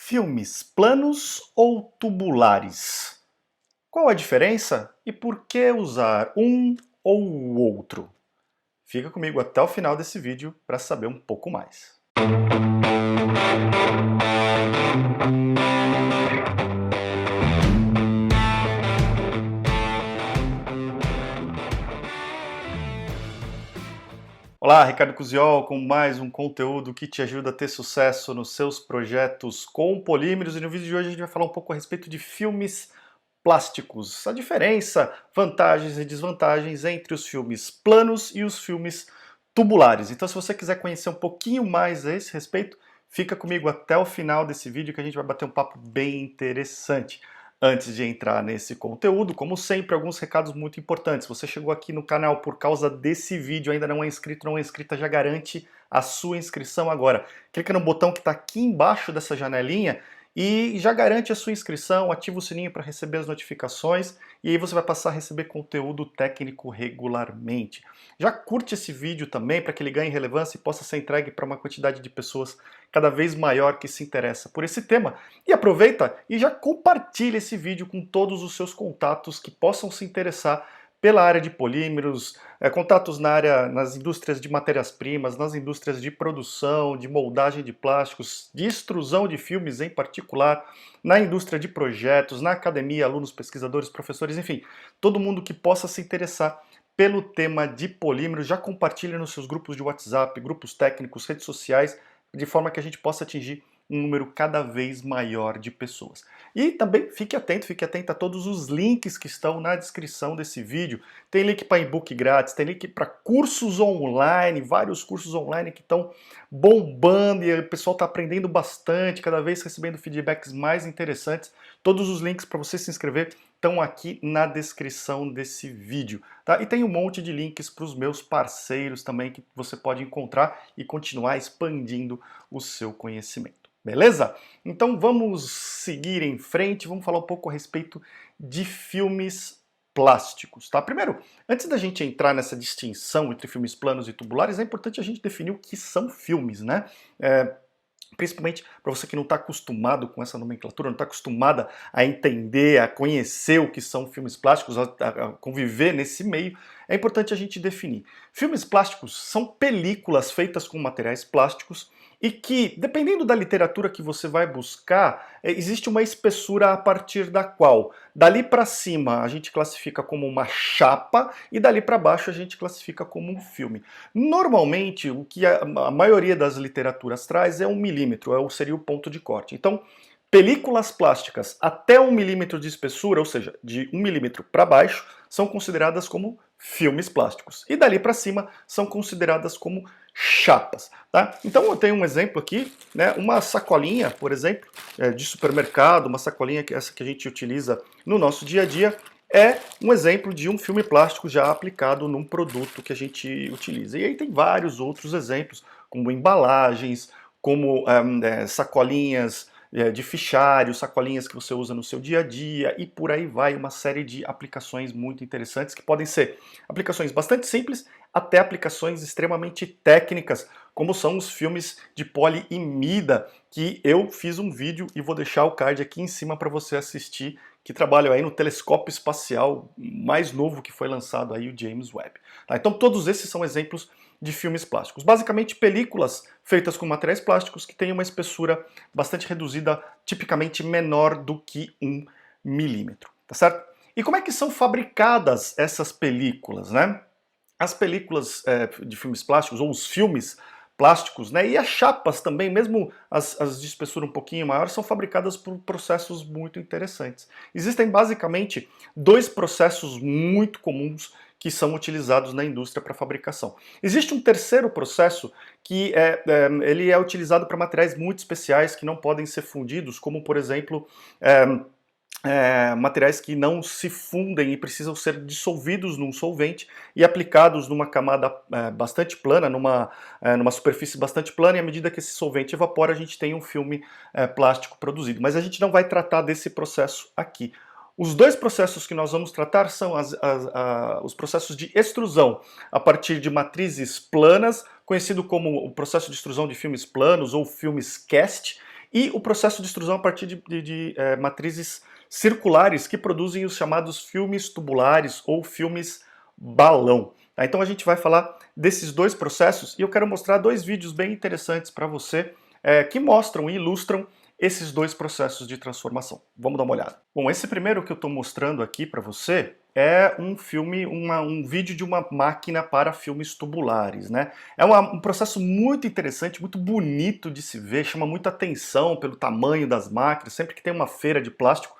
Filmes planos ou tubulares? Qual a diferença e por que usar um ou o outro? Fica comigo até o final desse vídeo para saber um pouco mais. Olá, Ricardo Cusiol com mais um conteúdo que te ajuda a ter sucesso nos seus projetos com polímeros. E no vídeo de hoje a gente vai falar um pouco a respeito de filmes plásticos, a diferença, vantagens e desvantagens entre os filmes planos e os filmes tubulares. Então, se você quiser conhecer um pouquinho mais a esse respeito, fica comigo até o final desse vídeo que a gente vai bater um papo bem interessante. Antes de entrar nesse conteúdo, como sempre, alguns recados muito importantes. Você chegou aqui no canal por causa desse vídeo, ainda não é inscrito, não é inscrita, já garante a sua inscrição agora. Clica no botão que está aqui embaixo dessa janelinha e já garante a sua inscrição, ativa o sininho para receber as notificações e aí você vai passar a receber conteúdo técnico regularmente. Já curte esse vídeo também para que ele ganhe relevância e possa ser entregue para uma quantidade de pessoas cada vez maior que se interessa por esse tema. E aproveita e já compartilha esse vídeo com todos os seus contatos que possam se interessar pela área de polímeros, contatos nas indústrias de matérias-primas, nas indústrias de produção, de moldagem de plásticos, de extrusão de filmes em particular, na indústria de projetos, na academia, alunos, pesquisadores, professores, enfim, todo mundo que possa se interessar pelo tema de polímeros, já compartilha nos seus grupos de WhatsApp, grupos técnicos, redes sociais, de forma que a gente possa atingir um número cada vez maior de pessoas. E também fique atento a todos os links que estão na descrição desse vídeo. Tem link para e-book grátis, tem link para cursos online, vários cursos online que estão bombando e o pessoal está aprendendo bastante, cada vez recebendo feedbacks mais interessantes. Todos os links para você se inscrever estão aqui na descrição desse vídeo, tá? E tem um monte de links para os meus parceiros também que você pode encontrar e continuar expandindo o seu conhecimento. Beleza? Então vamos seguir em frente, vamos falar um pouco a respeito de filmes plásticos, tá? Primeiro, antes da gente entrar nessa distinção entre filmes planos e tubulares, é importante a gente definir o que são filmes, né? Principalmente para você que não está acostumado com essa nomenclatura, não está acostumada a entender, a conhecer o que são filmes plásticos, a conviver nesse meio, é importante a gente definir. Filmes plásticos são películas feitas com materiais plásticos e que, dependendo da literatura que você vai buscar, existe uma espessura a partir da qual, dali para cima a gente classifica como uma chapa e dali para baixo a gente classifica como um filme. Normalmente, o que a maioria das literaturas traz é 1 milímetro, seria o ponto de corte. Então, películas plásticas até 1 milímetro de espessura, ou seja, de 1 milímetro para baixo, são consideradas como filmes plásticos. E dali para cima são consideradas como chapas, tá? Então eu tenho um exemplo aqui, né? Uma sacolinha, por exemplo, de supermercado, uma sacolinha essa que a gente utiliza no nosso dia a dia, é um exemplo de um filme plástico já aplicado num produto que a gente utiliza. E aí tem vários outros exemplos, como embalagens, como sacolinhas de fichário, sacolinhas que você usa no seu dia a dia e por aí vai, uma série de aplicações muito interessantes que podem ser aplicações bastante simples até aplicações extremamente técnicas, como são os filmes de poliimida, que eu fiz um vídeo e vou deixar o card aqui em cima para você assistir, que trabalham aí no telescópio espacial mais novo que foi lançado aí, o James Webb. Tá? Então todos esses são exemplos de filmes plásticos. Basicamente películas feitas com materiais plásticos que têm uma espessura bastante reduzida, tipicamente menor do que 1 milímetro, tá certo? E como é que são fabricadas essas películas, né? As películas de filmes plásticos, ou os filmes plásticos, né, e as chapas também, mesmo as de espessura um pouquinho maior, são fabricadas por processos muito interessantes. Existem basicamente dois processos muito comuns que são utilizados na indústria para fabricação. Existe um terceiro processo que ele é utilizado para materiais muito especiais que não podem ser fundidos, como por exemplo materiais que não se fundem e precisam ser dissolvidos num solvente e aplicados numa camada bastante plana, numa superfície bastante plana, e à medida que esse solvente evapora, a gente tem um filme plástico produzido. Mas a gente não vai tratar desse processo aqui. Os dois processos que nós vamos tratar são os processos de extrusão a partir de matrizes planas, conhecido como o processo de extrusão de filmes planos ou filmes cast, e o processo de extrusão a partir de matrizes circulares que produzem os chamados filmes tubulares ou filmes balão. Tá? Então a gente vai falar desses dois processos e eu quero mostrar dois vídeos bem interessantes para você que mostram e ilustram esses dois processos de transformação. Vamos dar uma olhada. Bom, esse primeiro que eu estou mostrando aqui para você é um filme, um vídeo de uma máquina para filmes tubulares, né? É um processo muito interessante, muito bonito de se ver, chama muita atenção pelo tamanho das máquinas. Sempre que tem uma feira de plástico,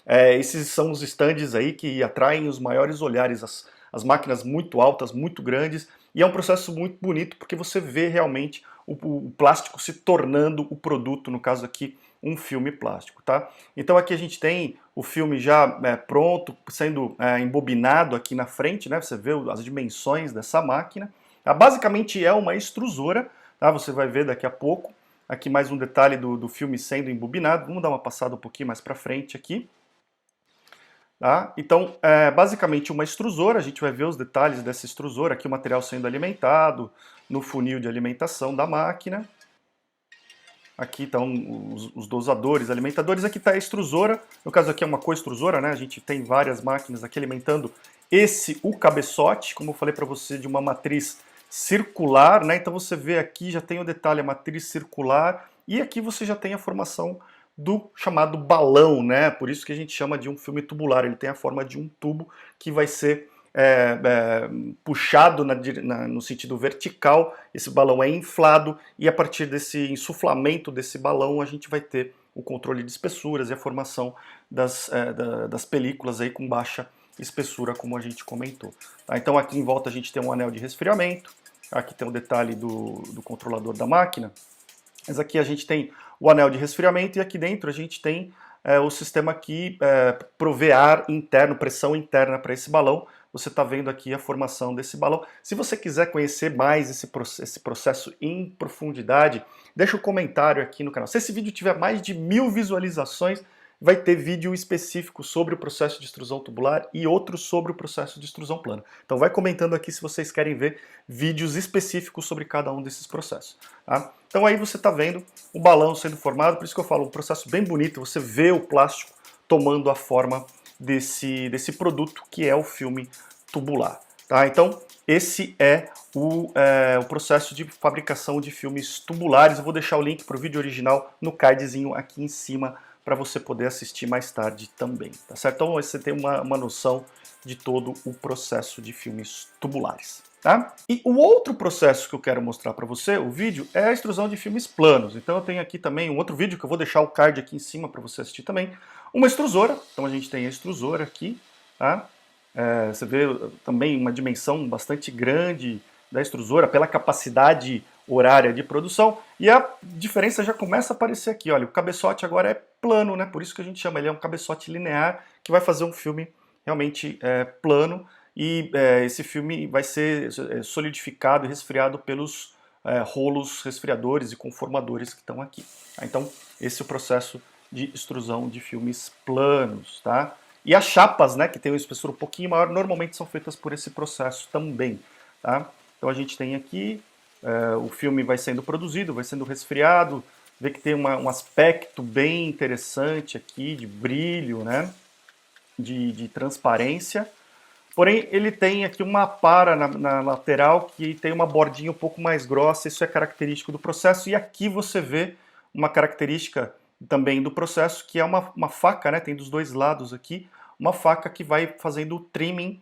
esses são os estandes aí que atraem os maiores olhares, as máquinas muito altas, muito grandes, e é um processo muito bonito porque você vê realmente o plástico se tornando o produto, no caso aqui, um filme plástico, tá? Então aqui a gente tem o filme já pronto, sendo embobinado aqui na frente, né? Você vê as dimensões dessa máquina. Basicamente é uma extrusora, tá? Você vai ver daqui a pouco. Aqui mais um detalhe do filme sendo embobinado. Vamos dar uma passada um pouquinho mais para frente aqui. Tá? Então, basicamente uma extrusora, a gente vai ver os detalhes dessa extrusora, aqui o material sendo alimentado, no funil de alimentação da máquina. Aqui estão os dosadores, alimentadores, aqui está a extrusora, no caso aqui é uma co-extrusora, né? A gente tem várias máquinas aqui alimentando o cabeçote, como eu falei para você, de uma matriz circular, né? Então você vê aqui, já tem o detalhe, a matriz circular, e aqui você já tem a formação do chamado balão, né? Por isso que a gente chama de um filme tubular, ele tem a forma de um tubo que vai ser puxado no sentido vertical, esse balão é inflado e a partir desse insuflamento desse balão a gente vai ter o controle de espessuras e a formação das películas aí com baixa espessura, como a gente comentou. Tá? Então aqui em volta a gente tem um anel de resfriamento, aqui tem o detalhe do controlador da máquina, mas aqui a gente tem o anel de resfriamento e aqui dentro a gente tem o sistema que provê ar interno, pressão interna para esse balão. Você está vendo aqui a formação desse balão. Se você quiser conhecer mais esse processo em profundidade, deixa um comentário aqui no canal. Se esse vídeo tiver mais de 1000 visualizações, vai ter vídeo específico sobre o processo de extrusão tubular e outro sobre o processo de extrusão plana. Então vai comentando aqui se vocês querem ver vídeos específicos sobre cada um desses processos. Tá? Então aí você está vendo o balão sendo formado, por isso que eu falo, um processo bem bonito, você vê o plástico tomando a forma desse produto que é o filme tubular. Tá? Então esse é o processo de fabricação de filmes tubulares. Eu vou deixar o link para o vídeo original no cardzinho aqui em cima para você poder assistir mais tarde também, tá certo? Então você tem uma noção de todo o processo de filmes tubulares, tá? E o outro processo que eu quero mostrar para você, o vídeo, é a extrusão de filmes planos. Então eu tenho aqui também um outro vídeo que eu vou deixar o card aqui em cima para você assistir também. Uma extrusora, então a gente tem a extrusora aqui, tá? Você vê também uma dimensão bastante grande da extrusora pela capacidade horária de produção, e a diferença já começa a aparecer aqui, olha, o cabeçote agora é plano, né? Por isso que a gente chama, ele é um cabeçote linear, que vai fazer um filme realmente plano, e esse filme vai ser solidificado e resfriado pelos rolos resfriadores e conformadores que estão aqui. Tá? Então, esse é o processo de extrusão de filmes planos, tá? E as chapas, né, que tem uma espessura um pouquinho maior, normalmente são feitas por esse processo também, tá? Então a gente tem aqui, o filme vai sendo produzido, vai sendo resfriado, vê que tem um aspecto bem interessante aqui, de brilho, né, de transparência. Porém, ele tem aqui uma para na lateral que tem uma bordinha um pouco mais grossa, isso é característico do processo. E aqui você vê uma característica também do processo, que é uma faca, né, tem dos dois lados aqui, uma faca que vai fazendo o trimming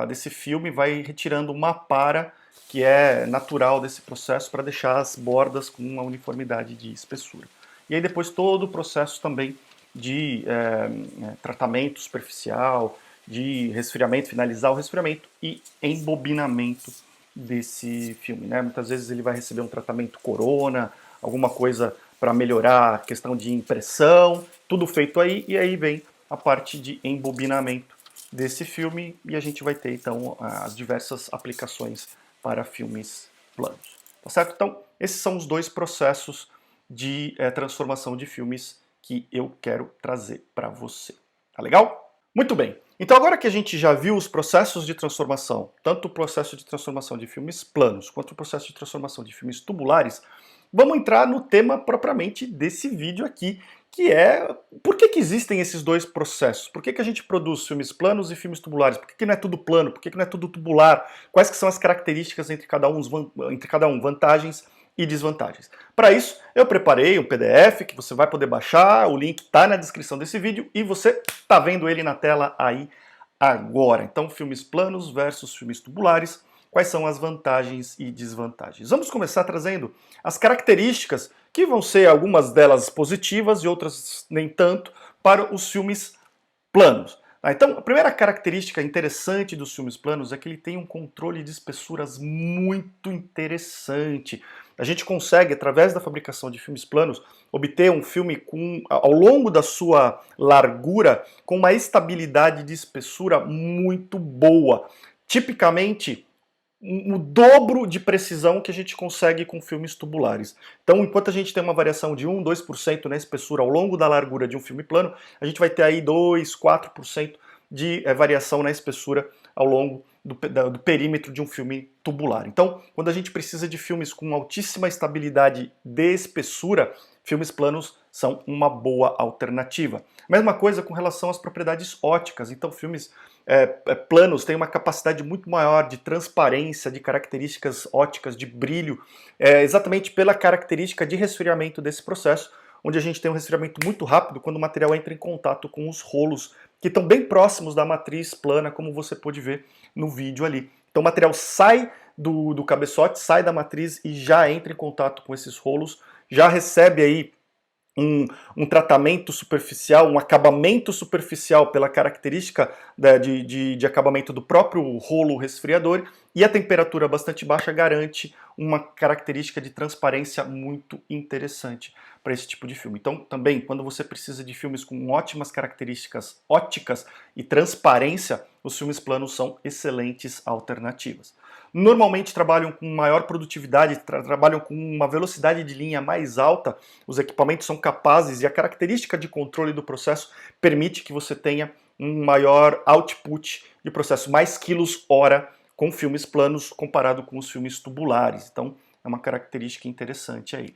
desse filme, vai retirando uma para que é natural desse processo para deixar as bordas com uma uniformidade de espessura. E aí depois todo o processo também de tratamento superficial, de resfriamento, finalizar o resfriamento e embobinamento desse filme, né? Muitas vezes ele vai receber um tratamento corona, alguma coisa para melhorar a questão de impressão, tudo feito aí, e aí vem a parte de embobinamento desse filme e a gente vai ter então as diversas aplicações para filmes planos, tá certo? Então esses são os dois processos de transformação de filmes que eu quero trazer para você, tá legal? Muito bem, então agora que a gente já viu os processos de transformação, tanto o processo de transformação de filmes planos quanto o processo de transformação de filmes tubulares, vamos entrar no tema propriamente desse vídeo aqui, que é por que existem esses dois processos? Por que a gente produz filmes planos e filmes tubulares? Por que não é tudo plano? Por que não é tudo tubular? Quais que são as características entre cada um, vantagens e desvantagens? Para isso, eu preparei um PDF que você vai poder baixar, o link está na descrição desse vídeo e você está vendo ele na tela aí agora. Então, filmes planos versus filmes tubulares, quais são as vantagens e desvantagens? Vamos começar trazendo as características, que vão ser algumas delas positivas e outras nem tanto, para os filmes planos. Então, a primeira característica interessante dos filmes planos é que ele tem um controle de espessuras muito interessante. A gente consegue, através da fabricação de filmes planos, obter um filme ao longo da sua largura com uma estabilidade de espessura muito boa. Tipicamente, o dobro de precisão que a gente consegue com filmes tubulares. Então, enquanto a gente tem uma variação de 1, 2% na espessura ao longo da largura de um filme plano, a gente vai ter aí 2, 4% de variação na espessura ao longo do perímetro de um filme tubular. Então, quando a gente precisa de filmes com altíssima estabilidade de espessura, filmes planos são uma boa alternativa. Mesma coisa com relação às propriedades ópticas. Então, filmes planos têm uma capacidade muito maior de transparência, de características ópticas, de brilho, exatamente pela característica de resfriamento desse processo, onde a gente tem um resfriamento muito rápido quando o material entra em contato com os rolos, que estão bem próximos da matriz plana, como você pôde ver no vídeo ali. Então o material sai do cabeçote, sai da matriz e já entra em contato com esses rolos, já recebe aí um tratamento superficial, um acabamento superficial pela característica de acabamento do próprio rolo resfriador, e a temperatura bastante baixa garante uma característica de transparência muito interessante para esse tipo de filme. Então, também, quando você precisa de filmes com ótimas características ópticas e transparência, os filmes planos são excelentes alternativas. Normalmente trabalham com maior produtividade, trabalham com uma velocidade de linha mais alta, os equipamentos são capazes e a característica de controle do processo permite que você tenha um maior output de processo, mais quilos hora com filmes planos comparado com os filmes tubulares. Então é uma característica interessante aí.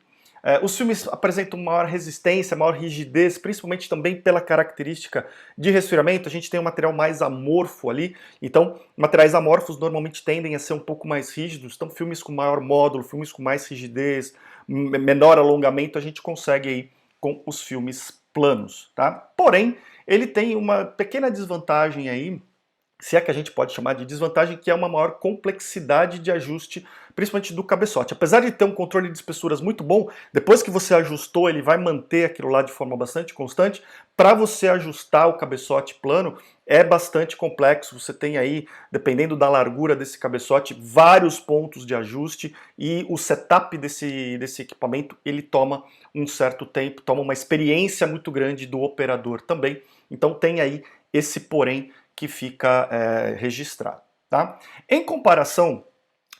Os filmes apresentam maior resistência, maior rigidez, principalmente também pela característica de resfriamento. A gente tem um material mais amorfo ali, então materiais amorfos normalmente tendem a ser um pouco mais rígidos. Então filmes com maior módulo, filmes com mais rigidez, menor alongamento, a gente consegue aí com os filmes planos, tá? Porém, ele tem uma pequena desvantagem aí, se é que a gente pode chamar de desvantagem, que é uma maior complexidade de ajuste, principalmente do cabeçote. Apesar de ter um controle de espessuras muito bom, depois que você ajustou, ele vai manter aquilo lá de forma bastante constante. Para você ajustar o cabeçote plano, é bastante complexo. Você tem aí, dependendo da largura desse cabeçote, vários pontos de ajuste, e o setup desse equipamento, ele toma um certo tempo, toma uma experiência muito grande do operador também. Então tem aí esse porém que fica registrado. Tá? Em comparação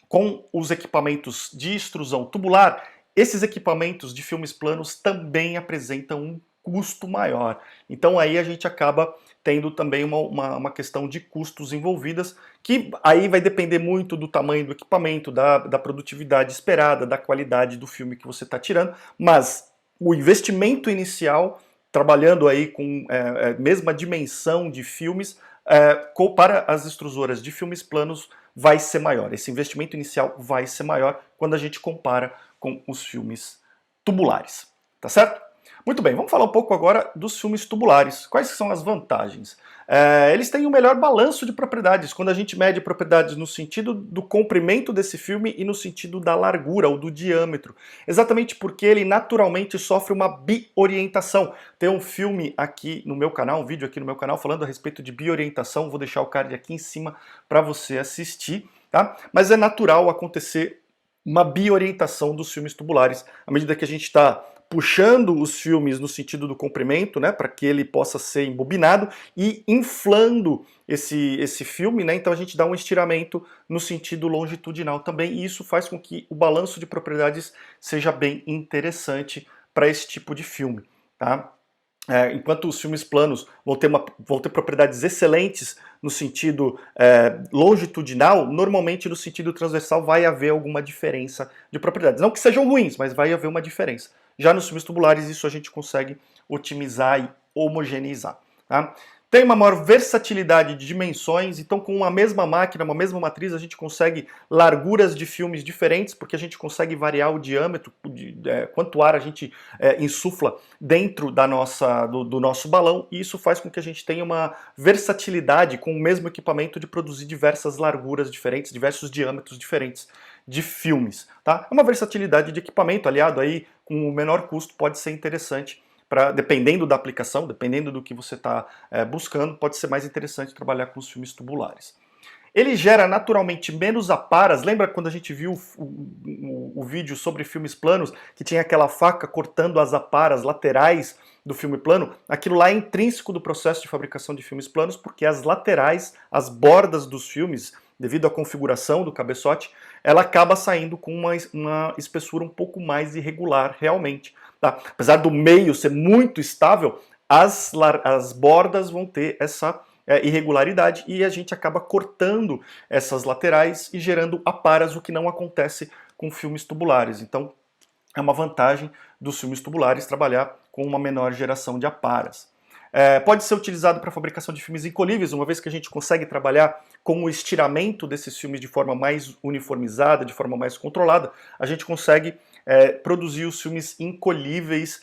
com os equipamentos de extrusão tubular, esses equipamentos de filmes planos também apresentam um custo maior. Então aí a gente acaba tendo também uma questão de custos envolvidas, que aí vai depender muito do tamanho do equipamento, da produtividade esperada, da qualidade do filme que você está tirando, mas o investimento inicial, trabalhando aí com mesma dimensão de filmes, para as extrusoras de filmes planos vai ser maior. Esse investimento inicial vai ser maior quando a gente compara com os filmes tubulares, tá certo? Muito bem, vamos falar um pouco agora dos filmes tubulares. Quais são as vantagens? Eles têm um melhor balanço de propriedades, quando a gente mede propriedades no sentido do comprimento desse filme e no sentido da largura ou do diâmetro. Exatamente porque ele naturalmente sofre uma biorientação. Tem um filme aqui no meu canal, um vídeo aqui no meu canal falando a respeito de biorientação, vou deixar o card aqui em cima para você assistir, tá? Mas é natural acontecer uma biorientação dos filmes tubulares, à medida que a gente está puxando os filmes no sentido do comprimento, né, para que ele possa ser embobinado, e inflando esse filme, né, então a gente dá um estiramento no sentido longitudinal também, e isso faz com que o balanço de propriedades seja bem interessante para esse tipo de filme, tá? enquanto os filmes planos vão ter propriedades excelentes no sentido longitudinal, normalmente no sentido transversal vai haver alguma diferença de propriedades. Não que sejam ruins, mas vai haver uma diferença. Já nos filmes tubulares, isso a gente consegue otimizar e homogeneizar. Tá? Tem uma maior versatilidade de dimensões, então com uma mesma máquina, uma mesma matriz, a gente consegue larguras de filmes diferentes, porque a gente consegue variar o diâmetro, quanto ar a gente insufla dentro do nosso balão, e isso faz com que a gente tenha uma versatilidade com o mesmo equipamento de produzir diversas larguras diferentes, diversos diâmetros diferentes de filmes. Tá? É uma versatilidade de equipamento, aliado aí com o menor custo, pode ser interessante. Dependendo da aplicação, dependendo do que você está buscando, pode ser mais interessante trabalhar com os filmes tubulares. Ele gera naturalmente menos aparas. Lembra quando a gente viu o vídeo sobre filmes planos, que tinha aquela faca cortando as aparas laterais do filme plano? Aquilo lá é intrínseco do processo de fabricação de filmes planos, porque as laterais, as bordas dos filmes, devido à configuração do cabeçote, ela acaba saindo com uma espessura um pouco mais irregular, realmente. Tá? Apesar do meio ser muito estável, as bordas vão ter essa irregularidade e a gente acaba cortando essas laterais e gerando aparas, o que não acontece com filmes tubulares. Então, é uma vantagem dos filmes tubulares trabalhar com uma menor geração de aparas. Pode ser utilizado para a fabricação de filmes encolhíveis, uma vez que a gente consegue trabalhar com o estiramento desses filmes de forma mais uniformizada, de forma mais controlada, a gente consegue produzir os filmes encolhíveis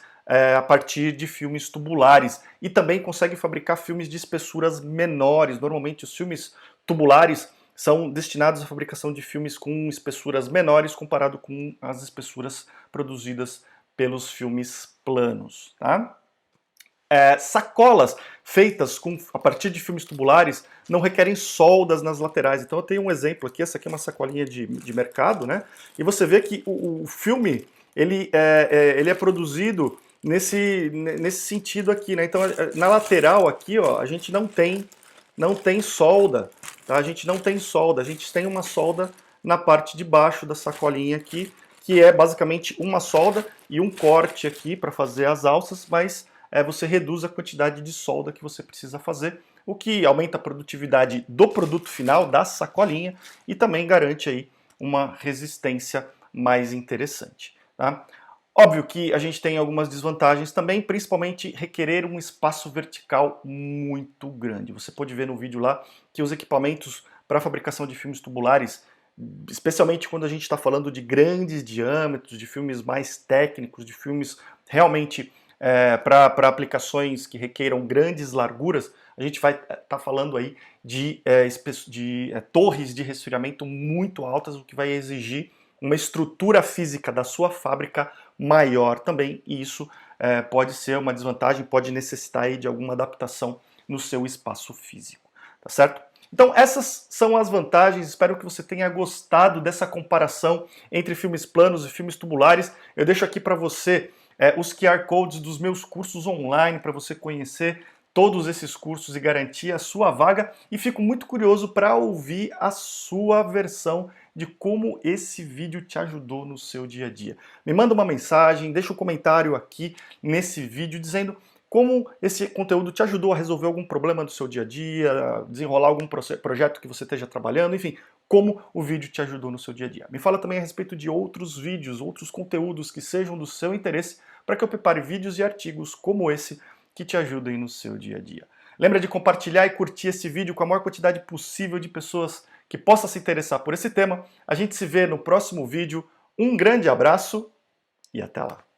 a partir de filmes tubulares e também consegue fabricar filmes de espessuras menores. Normalmente os filmes tubulares são destinados à fabricação de filmes com espessuras menores comparado com as espessuras produzidas pelos filmes planos. Tá? Sacolas feitas a partir de filmes tubulares não requerem soldas nas laterais. Então eu tenho um exemplo aqui, essa aqui é uma sacolinha de mercado, né? E você vê que o filme ele é produzido nesse sentido aqui, né? Então na lateral aqui, ó, a gente não tem solda, tá? A gente não tem solda, a gente tem uma solda na parte de baixo da sacolinha aqui, que é basicamente uma solda e um corte aqui para fazer as alças, mas você reduz a quantidade de solda que você precisa fazer, o que aumenta a produtividade do produto final, da sacolinha, e também garante aí uma resistência mais interessante. Tá? Óbvio que a gente tem algumas desvantagens também, principalmente requerer um espaço vertical muito grande. Você pode ver no vídeo lá que os equipamentos para a fabricação de filmes tubulares, especialmente quando a gente está falando de grandes diâmetros, de filmes mais técnicos, de filmes realmente para aplicações que requeiram grandes larguras, a gente vai estar falando aí de torres de resfriamento muito altas, o que vai exigir uma estrutura física da sua fábrica maior também, e isso pode ser uma desvantagem, pode necessitar aí de alguma adaptação no seu espaço físico, tá certo? Então essas são as vantagens, espero que você tenha gostado dessa comparação entre filmes planos e filmes tubulares. Eu deixo aqui para você os QR Codes dos meus cursos online para você conhecer todos esses cursos e garantir a sua vaga, e fico muito curioso para ouvir a sua versão de como esse vídeo te ajudou no seu dia a dia. Me manda uma mensagem, deixa um comentário aqui nesse vídeo dizendo como esse conteúdo te ajudou a resolver algum problema do seu dia a dia, a desenrolar algum projeto que você esteja trabalhando, enfim, como o vídeo te ajudou no seu dia a dia. Me fala também a respeito de outros vídeos, outros conteúdos que sejam do seu interesse, para que eu prepare vídeos e artigos como esse que te ajudem no seu dia a dia. Lembra de compartilhar e curtir esse vídeo com a maior quantidade possível de pessoas que possa se interessar por esse tema. A gente se vê no próximo vídeo. Um grande abraço e até lá!